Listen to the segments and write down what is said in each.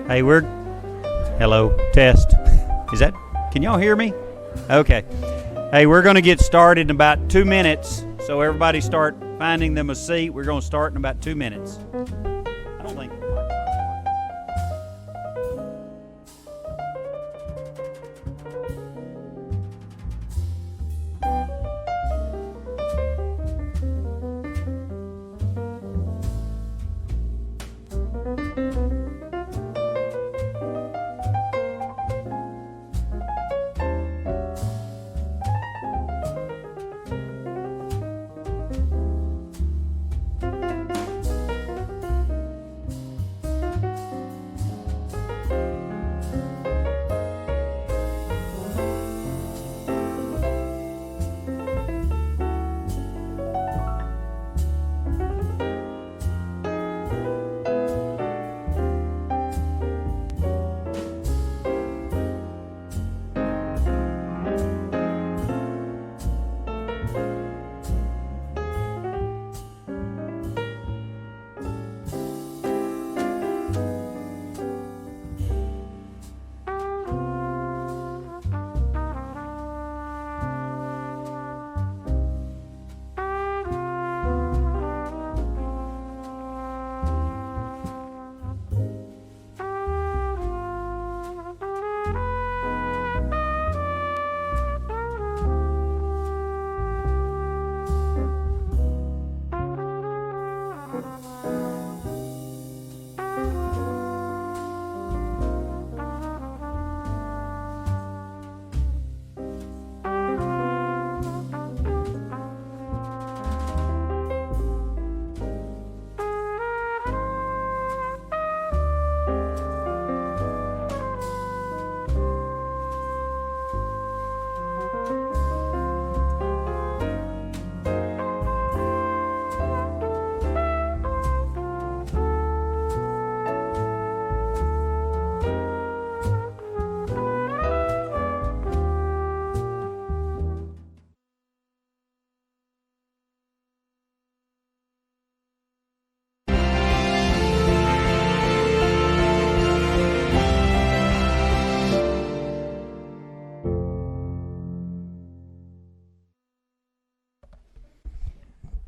Hey, hello, test. Can y'all hear me? Okay. Hey, we're going to get started in about 2 minutes, so everybody start finding them a seat. We're going to start in about 2 minutes. I don't think...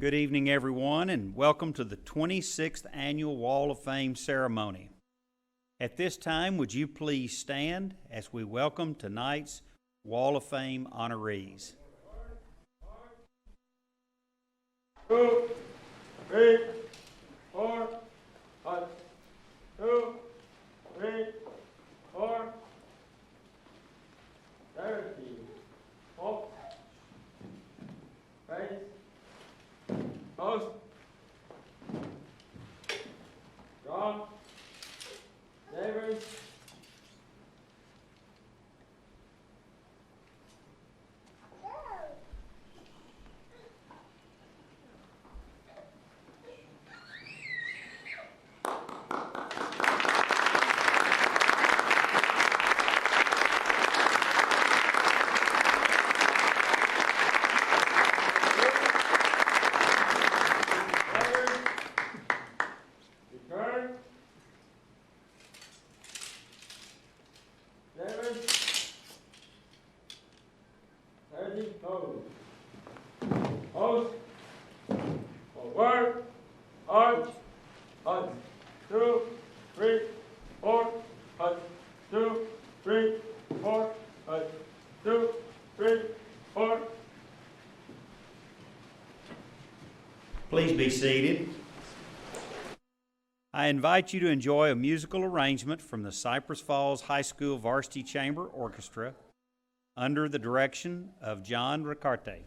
Good evening, everyone, and welcome to the 26th Annual Wall of Fame ceremony. At this time, would you please stand as we welcome tonight's Wall of Fame honorees. 2, 3, 4, 5. 2, 3, 4. 30. Up. Face. Post. John. David. Please be seated. I invite you to enjoy a musical arrangement from the Cypress Falls High School Varsity Chamber Orchestra under the direction of John Ricarte.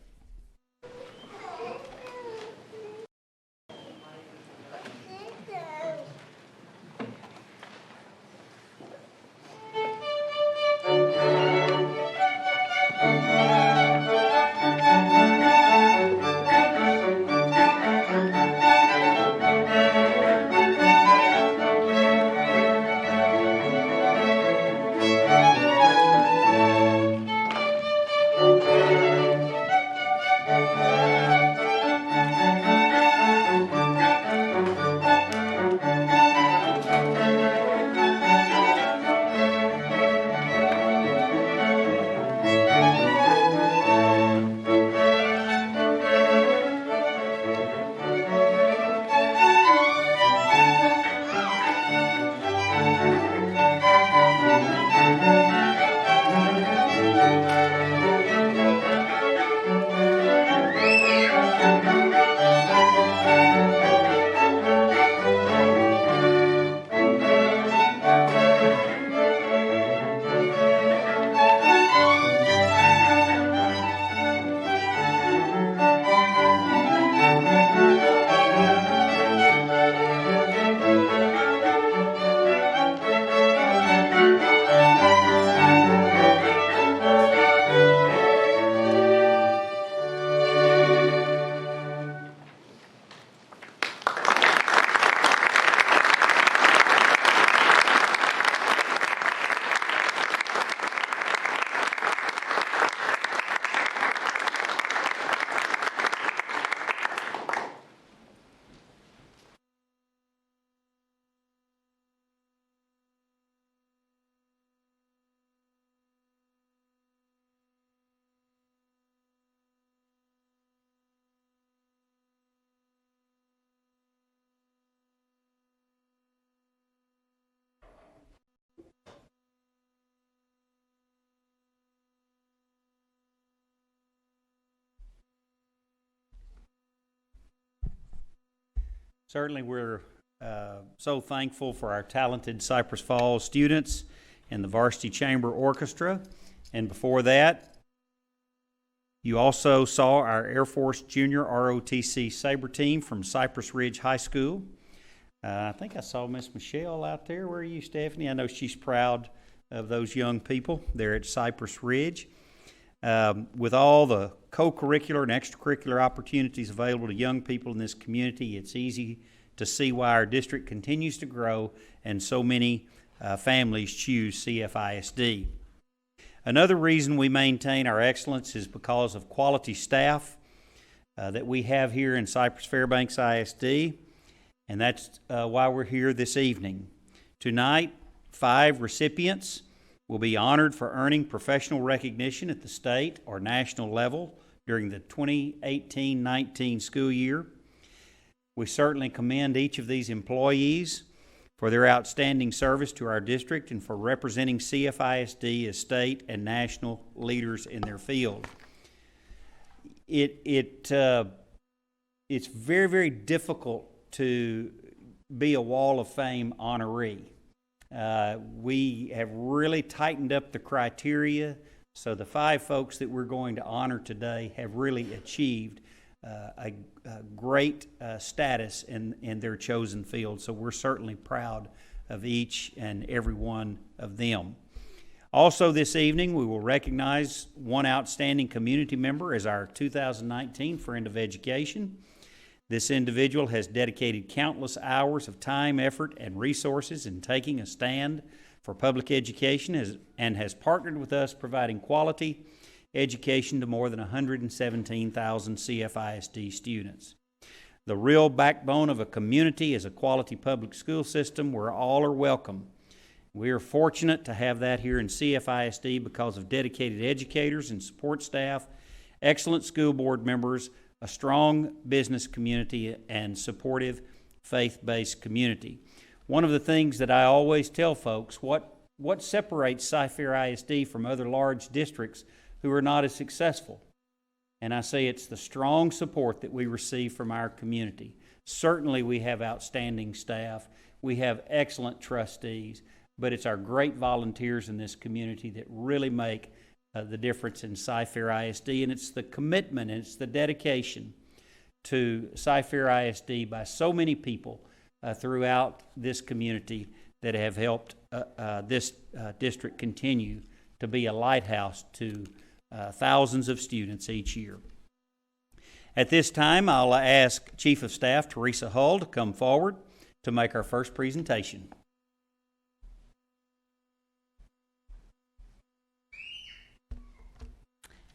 Certainly we're so thankful for our talented Cypress Falls students and the Varsity Chamber Orchestra. And before that, you also saw our Air Force Junior ROTC Sabre team from Cypress Ridge High School. I think I saw Miss Michelle out there. Where are you, Stephanie? I know she's proud of those young people there at Cypress Ridge. With all the co-curricular and extracurricular opportunities available to young people in this community, it's easy to see why our district continues to grow and so many families choose CFISD. Another reason we maintain our excellence is because of quality staff that we have here in Cypress-Fairbanks ISD, and that's why we're here this evening. Tonight, 5 recipients will be honored for earning professional recognition at the state or national level during the 2018-19 school year. We certainly commend each of these employees for their outstanding service to our district and for representing CFISD as state and national leaders in their field. It's very, very difficult to be a Wall of Fame honoree. We have really tightened up the criteria, so the 5 folks that we're going to honor today have really achieved a great status in their chosen field, so we're certainly proud of each and every one of them. Also this evening, we will recognize one outstanding community member as our 2019 Friend of Education. This individual has dedicated countless hours of time, effort, and resources in taking a stand for public education and has partnered with us providing quality education to more than 117,000 CFISD students. The real backbone of a community is a quality public school system where all are welcome. We are fortunate to have that here in CFISD because of dedicated educators and support staff, excellent school board members, a strong business community, and supportive faith-based community. One of the things that I always tell folks, what separates Cy-Fair ISD from other large districts who are not as successful? And I say it's the strong support that we receive from our community. Certainly we have outstanding staff, we have excellent trustees, but it's our great volunteers in this community that really make the difference in Cy-Fair ISD, and it's the commitment and it's the dedication to Cy-Fair ISD by so many people throughout this community that have helped this district continue to be a lighthouse to thousands of students each year. At this time, I'll ask Chief of Staff Teresa Hull to come forward to make our first presentation.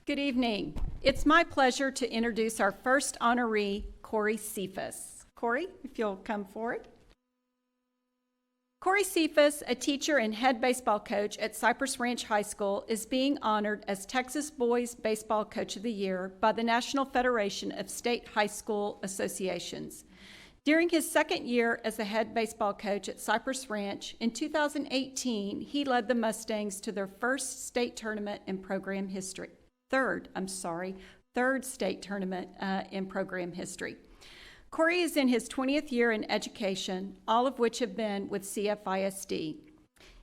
Good evening. It's my pleasure to introduce our first honoree, Corey Cephas. Corey, if you'll come forward. Corey Cephas, a teacher and head baseball coach at Cypress Ranch High School, is being honored as Texas Boys Baseball Coach of the Year by the National Federation of State High School Associations. During his second year as the head baseball coach at Cypress Ranch, in 2018, he led the Mustangs to their first state tournament in program history. Third state tournament in program history. Corey is in his 20th year in education, all of which have been with CFISD.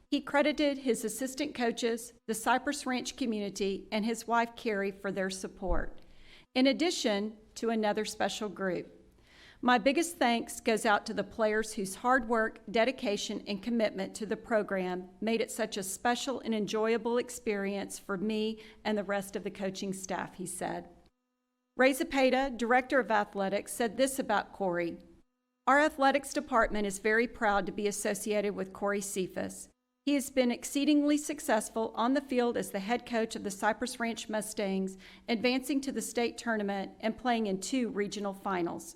He credited his assistant coaches, the Cypress Ranch community, and his wife Carrie for their support, in addition to another special group. My biggest thanks goes out to the players whose hard work, dedication, and commitment to the program made it such a special and enjoyable experience for me and the rest of the coaching staff, he said. Ray Zapata, Director of Athletics, said this about Corey. Our athletics department is very proud to be associated with Corey Cephas. He has been exceedingly successful on the field as the head coach of the Cypress Ranch Mustangs, advancing to the state tournament and playing in 2 regional finals.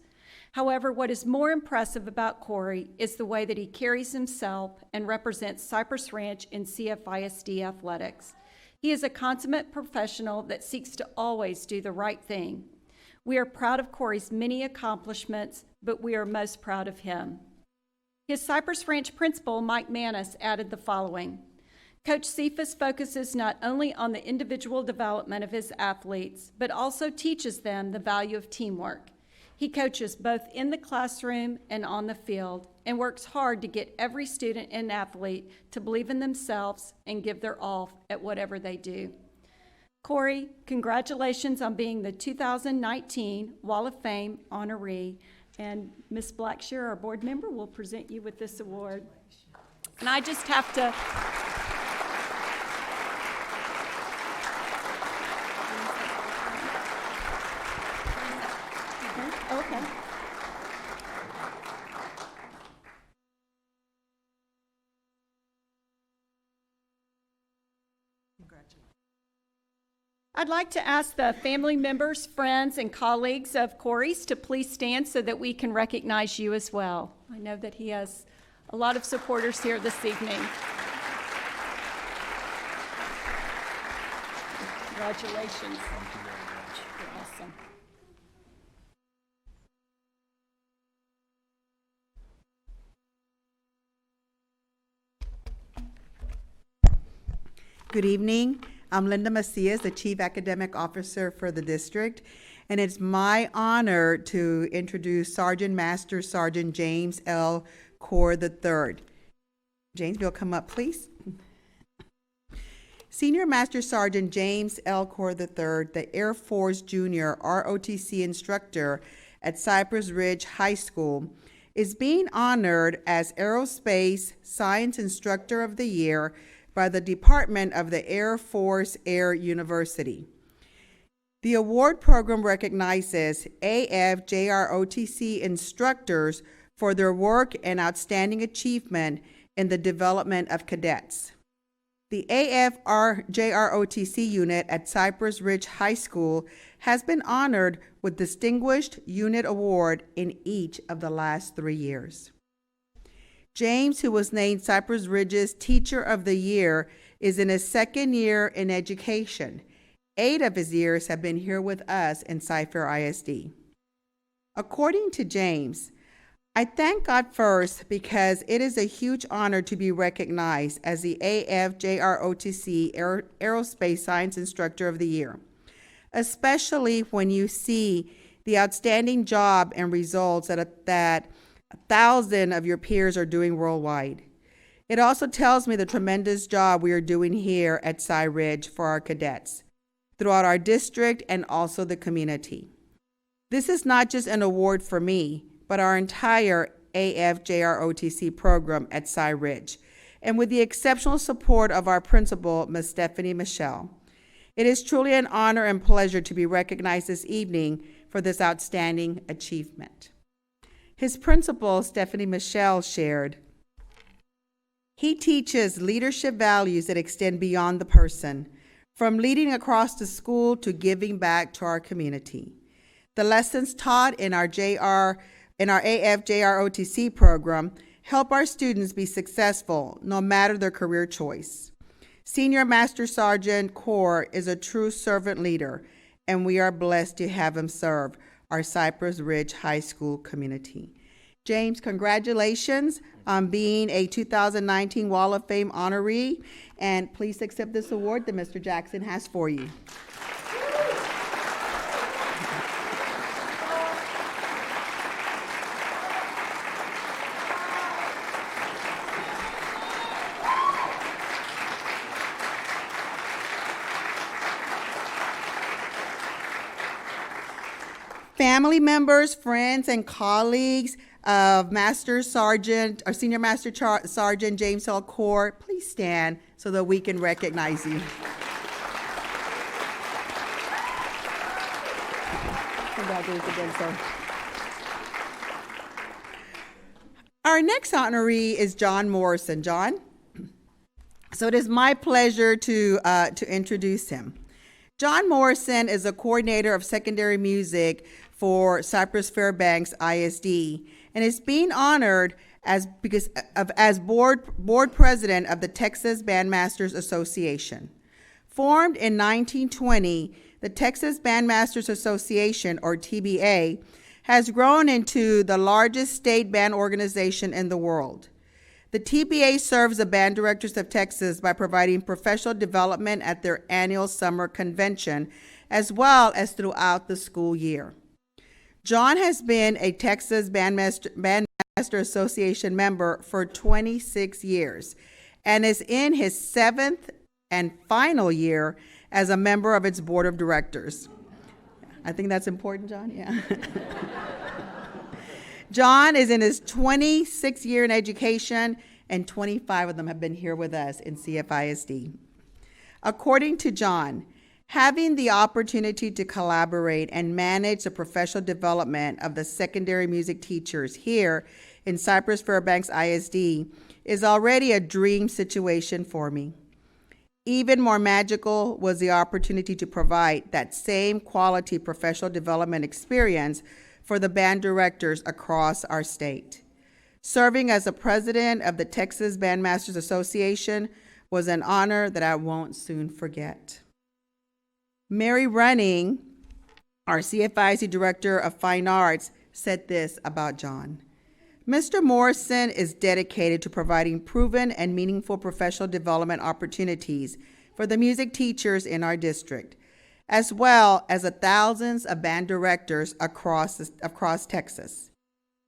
However, what is more impressive about Corey is the way that he carries himself and represents Cypress Ranch in CFISD athletics. He is a consummate professional that seeks to always do the right thing. We are proud of Corey's many accomplishments, but we are most proud of him. His Cypress Ranch principal, Mike Manis, added the following. Coach Cephas focuses not only on the individual development of his athletes, but also teaches them the value of teamwork. He coaches both in the classroom and on the field and works hard to get every student and athlete to believe in themselves and give their all at whatever they do. Corey, congratulations on being the 2019 Wall of Fame honoree. And Ms. Blackshear, our board member, will present you with this award. And I just have to... Okay. I'd like to ask the family members, friends, and colleagues of Corey's to please stand so that we can recognize you as well. I know that he has a lot of supporters here this evening. Congratulations. Thank you very much. You're awesome. Good evening. I'm Linda Macias, the Chief Academic Officer for the district, and it's my honor to introduce Sergeant Master Sergeant James L. Core III. James, you'll come up, please. Senior Master Sergeant James L. Core III, the Air Force Junior ROTC instructor at Cypress Ridge High School, is being honored as Aerospace Science Instructor of the Year by the Department of the Air Force Air University. The award program recognizes AFJROTC instructors for their work and outstanding achievement in the development of cadets. The AFJROTC unit at Cypress Ridge High School has been honored with Distinguished Unit Award in each of the last 3 years. James, who was named Cypress Ridge's Teacher of the Year, is in his second year in education. 8 of his years have been here with us in Cypher ISD. According to James, I thank God first because it is a huge honor to be recognized as the AFJROTC Aerospace Science Instructor of the Year, especially when you see the outstanding job and results that 1,000 of your peers are doing worldwide. It also tells me the tremendous job we are doing here at Cy Ridge for our cadets, throughout our district and also the community. This is not just an award for me, but our entire AFJROTC program at Cy Ridge, and with the exceptional support of our principal, Ms. Stephanie Michelle. It is truly an honor and pleasure to be recognized this evening for this outstanding achievement. His principal, Stephanie Michelle, shared, "He teaches leadership values that extend beyond the person, from leading across the school to giving back to our community. The lessons taught in our AFJROTC program help our students be successful no matter their career choice. Senior Master Sergeant Core is a true servant leader, and we are blessed to have him serve our Cypress Ridge High School community." James, congratulations on being a 2019 Wall of Fame honoree, and please accept this award that Mr. Jackson has for you. Family members, friends, and colleagues of Senior Master Sergeant James L. Core, please stand so that we can recognize you. Congratulations again, sir. Our next honoree is John Morrison. John? So it is my pleasure to introduce him. John Morrison is a coordinator of secondary music for Cypress-Fairbanks ISD and is being honored as board president of the Texas Bandmasters Association. Formed in 1920, the Texas Bandmasters Association, or TBA, has grown into the largest state band organization in the world. The TBA serves the band directors of Texas by providing professional development at their annual summer convention, as well as throughout the school year. John has been a Texas Bandmaster Association member for 26 years and is in his 7th and final year as a member of its board of directors. I think that's important, John, yeah. John is in his 26th year in education, and 25 of them have been here with us in CFISD. According to John, having the opportunity to collaborate and manage the professional development of the secondary music teachers here in Cypress-Fairbanks ISD is already a dream situation for me. Even more magical was the opportunity to provide that same quality professional development experience for the band directors across our state. Serving as the president of the Texas Bandmasters Association was an honor that I won't soon forget. Mary Running, our CFIC Director of Fine Arts, said this about John. Mr. Morrison is dedicated to providing proven and meaningful professional development opportunities for the music teachers in our district, as well as the thousands of band directors across Texas.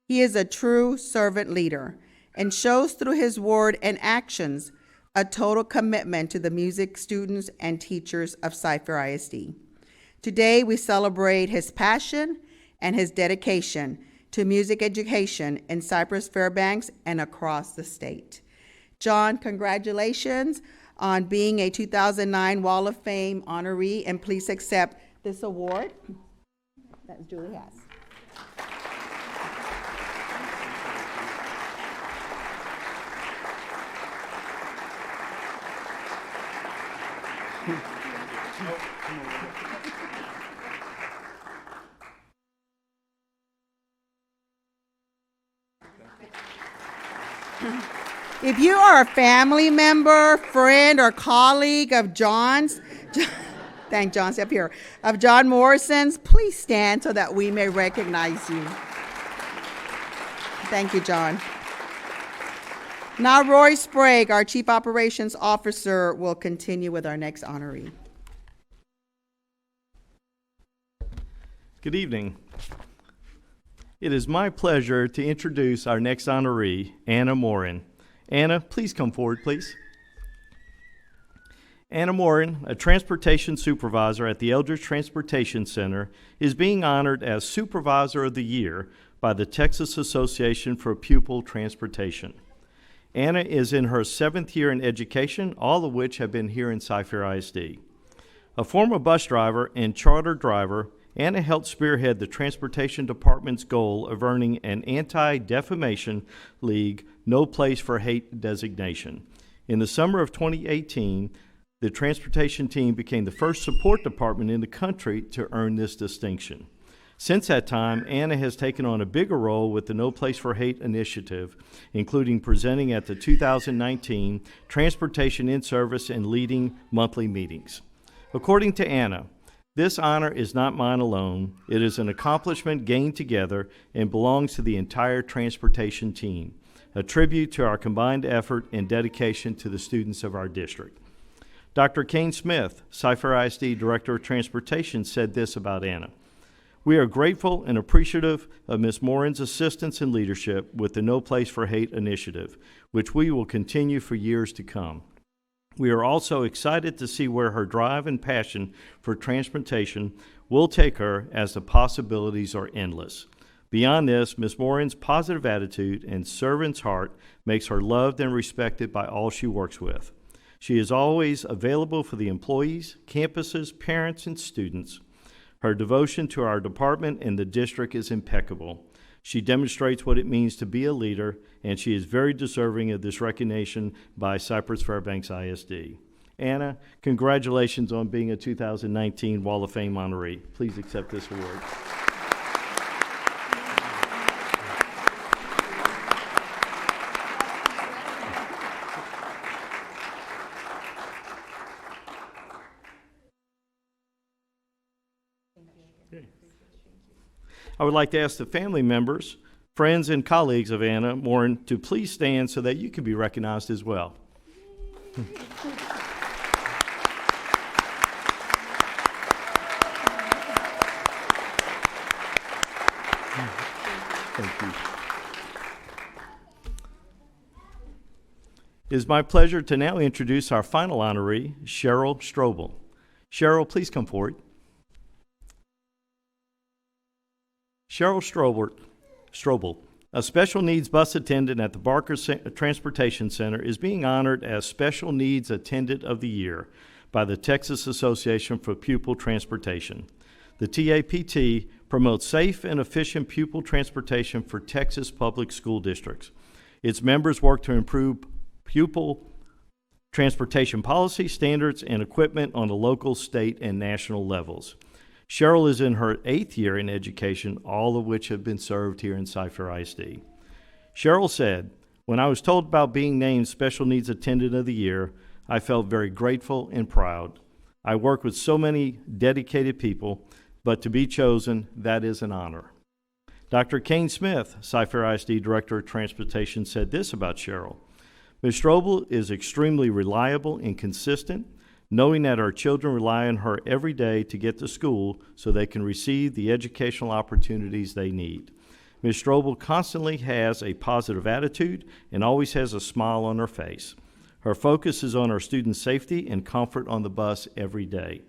He is a true servant leader and shows through his word and actions a total commitment to the music students and teachers of Cypher ISD. Today, we celebrate his passion and his dedication to music education in Cypress-Fairbanks and across the state. John, congratulations on being a 2009 Wall of Fame honoree, and please accept this award that Julie has. If you are a family member, friend, or colleague of John's, thank John, step here, of John Morrison's, please stand so that we may recognize you. Thank you, John. Now Roy Sprague, our Chief Operations Officer, will continue with our next honoree. Good evening. It is my pleasure to introduce our next honoree, Anna Morin. Anna, please come forward, please. Anna Morin, a transportation supervisor at the Eldridge Transportation Center, is being honored as Supervisor of the Year by the Texas Association for Pupil Transportation. Anna is in her 7th year in education, all of which have been here in Cypher ISD. A former bus driver and charter driver, Anna helped spearhead the Transportation Department's goal of earning an Anti-Defamation League No Place for Hate designation. In the summer of 2018, the transportation team became the first support department in the country to earn this distinction. Since that time, Anna has taken on a bigger role with the No Place for Hate initiative, including presenting at the 2019 Transportation in Service and leading monthly meetings. According to Anna, this honor is not mine alone. It is an accomplishment gained together and belongs to the entire transportation team, a tribute to our combined effort and dedication to the students of our district. Dr. Kane Smith, Cypher ISD Director of Transportation, said this about Anna. We are grateful and appreciative of Ms. Morin's assistance and leadership with the No Place for Hate initiative, which we will continue for years to come. We are also excited to see where her drive and passion for transportation will take her, as the possibilities are endless. Beyond this, Ms. Morin's positive attitude and servant's heart makes her loved and respected by all she works with. She is always available for the employees, campuses, parents, and students. Her devotion to our department and the district is impeccable. She demonstrates what it means to be a leader, and she is very deserving of this recognition by Cypress-Fairbanks ISD. Anna, congratulations on being a 2019 Wall of Fame honoree. Please accept this award. I would like to ask the family members, friends, and colleagues of Anna Morin to please stand so that you can be recognized as well. Thank you. It is my pleasure to now introduce our final honoree, Cheryl Strobel. Cheryl, please come forward. Cheryl Strobel, a special needs bus attendant at the Barker Transportation Center, is being honored as Special Needs Attendant of the Year by the Texas Association for Pupil Transportation. The TAPT promotes safe and efficient pupil transportation for Texas public school districts. Its members work to improve pupil transportation policy, standards, and equipment on the local, state, and national levels. Cheryl is in her 8th year in education, all of which have been served here in Cypher ISD. Cheryl said, "When I was told about being named Special Needs Attendant of the Year, I felt very grateful and proud. I work with so many dedicated people, but to be chosen, that is an honor." Dr. Kane Smith, Cypher ISD Director of Transportation, said this about Cheryl: "Ms. Strobel is extremely reliable and consistent, knowing that our children rely on her every day to get to school so they can receive the educational opportunities they need. Ms. Strobel constantly has a positive attitude and always has a smile on her face. Her focus is on our students' safety and comfort on the bus every day.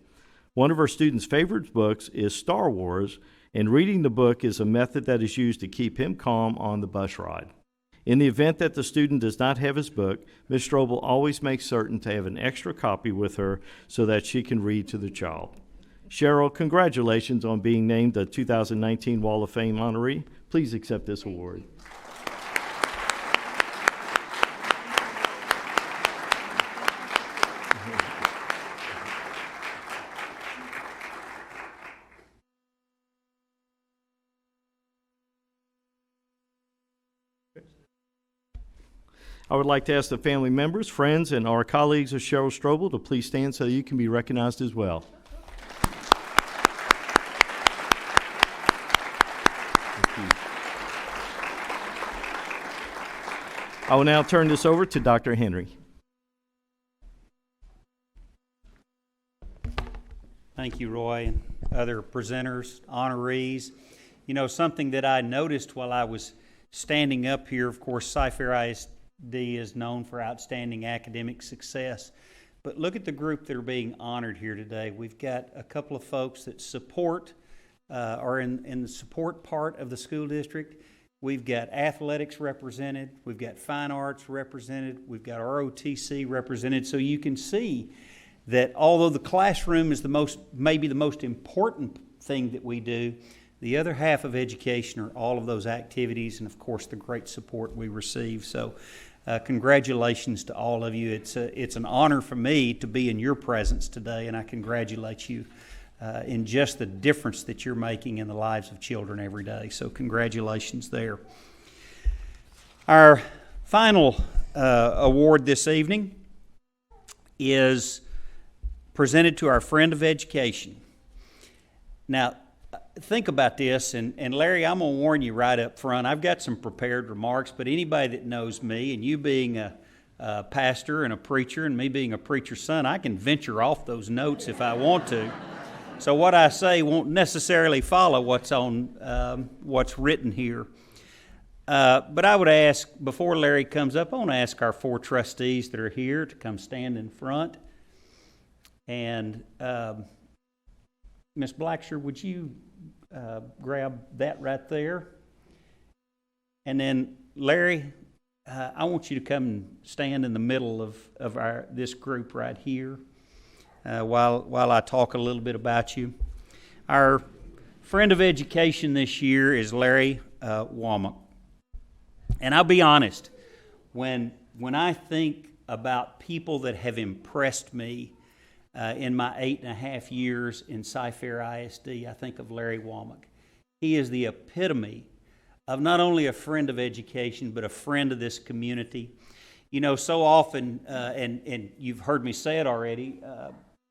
One of our students' favorite books is Star Wars, and reading the book is a method that is used to keep him calm on the bus ride. In the event that the student does not have his book, Ms. Strobel always makes certain to have an extra copy with her so that she can read to the child." Cheryl, congratulations on being named the 2019 Wall of Fame honoree. Please accept this award. I would like to ask the family members, friends, and our colleagues of Cheryl Strobel to please stand so you can be recognized as well. Thank you. I will now turn this over to Dr. Henry. Thank you, Roy, and other presenters, honorees. You know, something that I noticed while I was standing up here, of course, Cypher ISD is known for outstanding academic success. But look at the group that are being honored here today. We've got a couple of folks that support, are in the support part of the school district. We've got athletics represented. We've got fine arts represented. We've got ROTC represented. So you can see that although the classroom is maybe the most important thing that we do, the other half of education are all of those activities and, of course, the great support we receive. So congratulations to all of you. It's an honor for me to be in your presence today, and I congratulate you in just the difference that you're making in the lives of children every day. So congratulations there. Our final award this evening is presented to our friend of education. Now, think about this, and Larry, I'm going to warn you right up front. I've got some prepared remarks, but anybody that knows me, and you being a pastor and a preacher, and me being a preacher's son, I can venture off those notes if I want to. So what I say won't necessarily follow what's written here. But I would ask, before Larry comes up, I want to ask our 4 trustees that are here to come stand in front. And Ms. Blacksher, would you grab that right there? And then Larry, I want you to come and stand in the middle of this group right here while I talk a little bit about you. Our friend of education this year is Larry Womack. And I'll be honest, when I think about people that have impressed me in my 8.5 years in Cypher ISD, I think of Larry Womack. He is the epitome of not only a friend of education, but a friend of this community. You know, so often, and you've heard me say it already,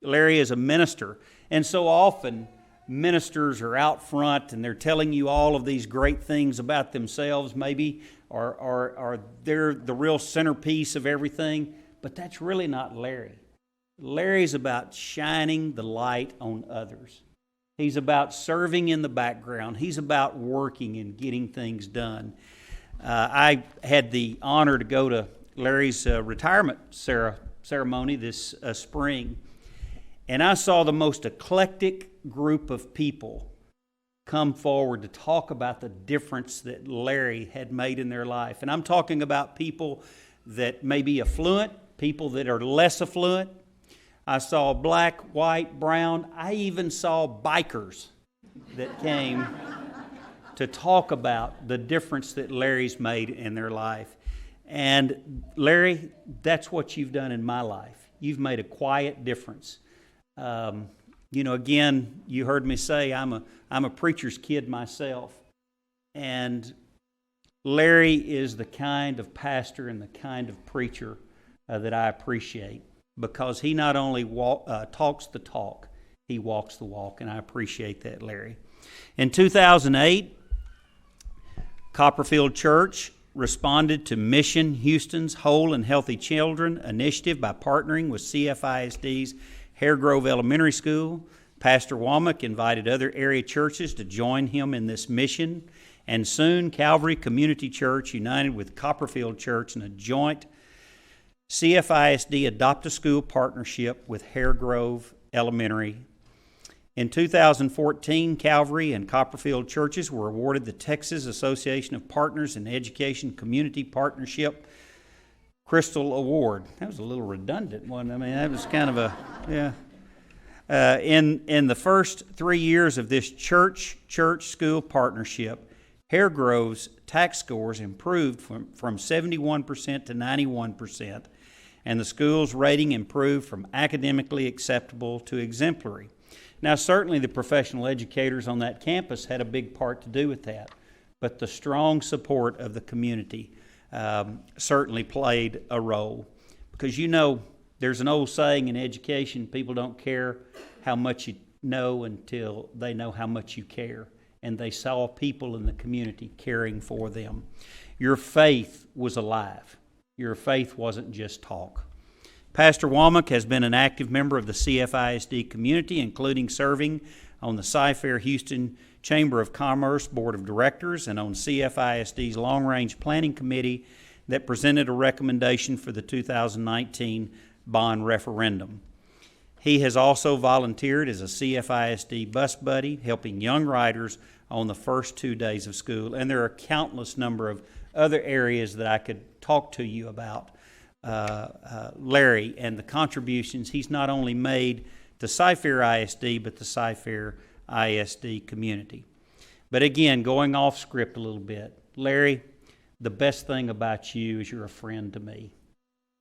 Larry is a minister. And so often, ministers are out front and they're telling you all of these great things about themselves, maybe, or they're the real centerpiece of everything. But that's really not Larry. Larry's about shining the light on others. He's about serving in the background. He's about working and getting things done. I had the honor to go to Larry's retirement ceremony this spring, and I saw the most eclectic group of people come forward to talk about the difference that Larry had made in their life. And I'm talking about people that may be affluent, people that are less affluent. I saw black, white, brown. I even saw bikers that came to talk about the difference that Larry's made in their life. And Larry, that's what you've done in my life. You've made a quiet difference. Again, you heard me say I'm a preacher's kid myself. And Larry is the kind of pastor and the kind of preacher that I appreciate, because he not only talks the talk, he walks the walk, and I appreciate that, Larry. In 2008, Copperfield Church responded to Mission Houston's Whole and Healthy Children initiative by partnering with CFISD's Hair Grove Elementary School. Pastor Womack invited other area churches to join him in this mission, and soon Calvary Community Church united with Copperfield Church in a joint CFISD Adopt-a-School partnership with Hair Grove Elementary. In 2014, Calvary and Copperfield churches were awarded the Texas Association of Partners in Education Community Partnership Crystal Award. That was a little redundant one. I mean, that was kind of in the first 3 years of this church-school partnership, Hair Grove's tax scores improved from 71% to 91%, and the school's rating improved from academically acceptable to exemplary. Now, certainly the professional educators on that campus had a big part to do with that, but the strong support of the community certainly played a role. Because there's an old saying in education, people don't care how much you know until they know how much you care. And they saw people in the community caring for them. Your faith was alive. Your faith wasn't just talk. Pastor Womack has been an active member of the CFISD community, including serving on the Cyfair Houston Chamber of Commerce Board of Directors and on CFISD's Long Range Planning Committee that presented a recommendation for the 2019 bond referendum. He has also volunteered as a CFISD bus buddy, helping young riders on the first 2 days of school. And there are a countless number of other areas that I could talk to you about Larry and the contributions he's not only made to Cyfair ISD, but the Cyfair ISD community. But again, going off script a little bit, Larry, the best thing about you is you're a friend to me.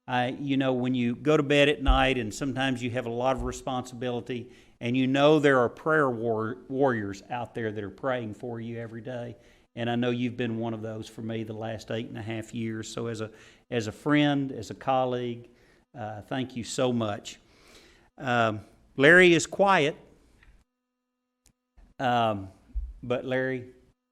When you go to bed at night and sometimes you have a lot of responsibility and there are prayer warriors out there that are praying for you every day. And I know you've been one of those for me the last 8.5 years. So as a friend, as a colleague, thank you so much. Larry is quiet, but Larry,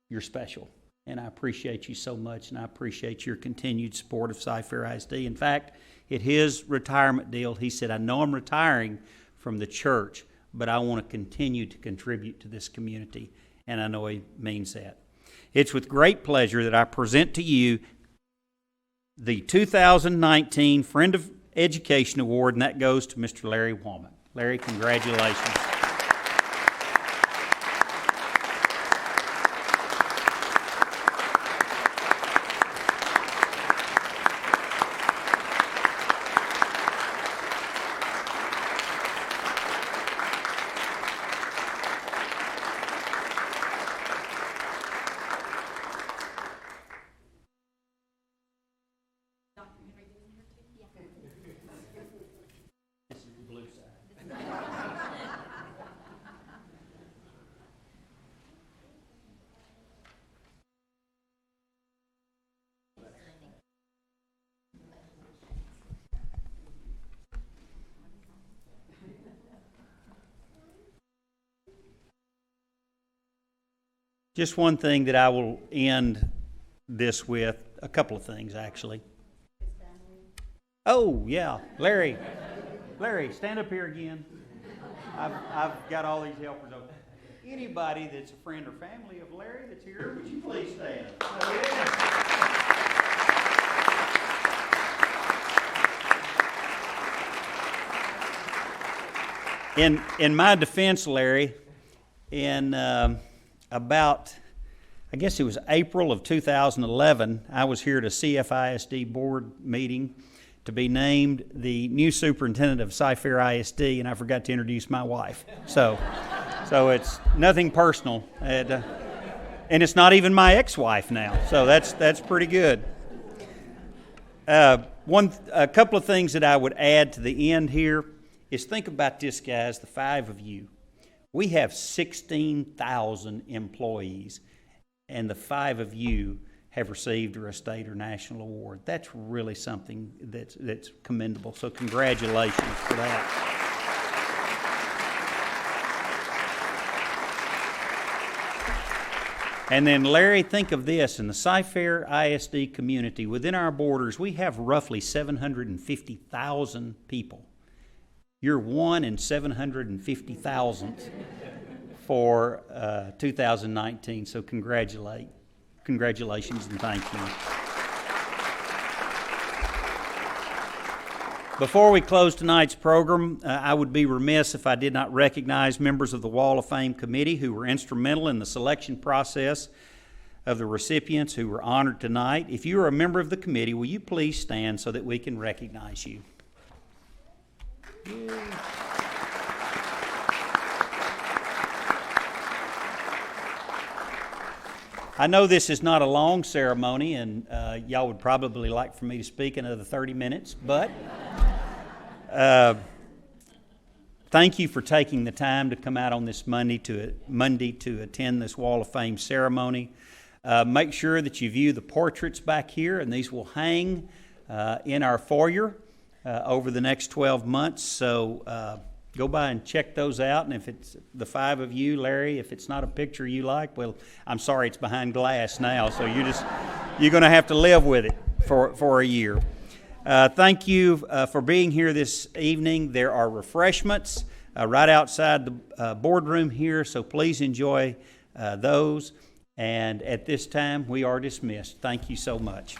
you're special. And I appreciate you so much, and I appreciate your continued support of Cyfair ISD. In fact, at his retirement deal, he said, I know I'm retiring from the church, but I want to continue to contribute to this community, and I know he means that. It's with great pleasure that I present to you the 2019 Friend of Education Award, and that goes to Mr. Larry Womack. Larry, congratulations. Just one thing that I will end this with, a couple of things actually. Oh, yeah, Larry, stand up here again. I've got all these helpers over. anybody that's a friend or family of Larry that's here, would you please stand? In my defense, Larry, in about, I guess it was April of 2011, I was here at a CFISD board meeting to be named the new superintendent of Cy-Fair ISD, and I forgot to introduce my wife. So it's nothing personal, and it's not even my ex-wife now. So that's pretty good. A couple of things that I would add to the end here is think about this, guys, the 5 of you. We have 16,000 employees, and the 5 of you have received a state or national award. That's really something that's commendable. So congratulations for that. And then, Larry, think of this. In the Cy-Fair ISD community, within our borders, we have roughly 750,000 people. You're 1 in 750,000 for 2019, so congratulations and thank you. Before we close tonight's program, I would be remiss if I did not recognize members of the Wall of Fame committee who were instrumental in the selection process of the recipients who were honored tonight. If you are a member of the committee, will you please stand so that we can recognize you? I know this is not a long ceremony, and y'all would probably like for me to speak another 30 minutes, but thank you for taking the time to come out on this Monday to attend this Wall of Fame ceremony. Make sure that you view the portraits back here, and these will hang in our foyer over the next 12 months. So go by and check those out. And if it's the 5 of you, Larry, if it's not a picture you like, well, I'm sorry, it's behind glass now. So you're going to have to live with it for a year. Thank you for being here this evening. There are refreshments right outside the boardroom here, so please enjoy those. And at this time, we are dismissed. Thank you so much.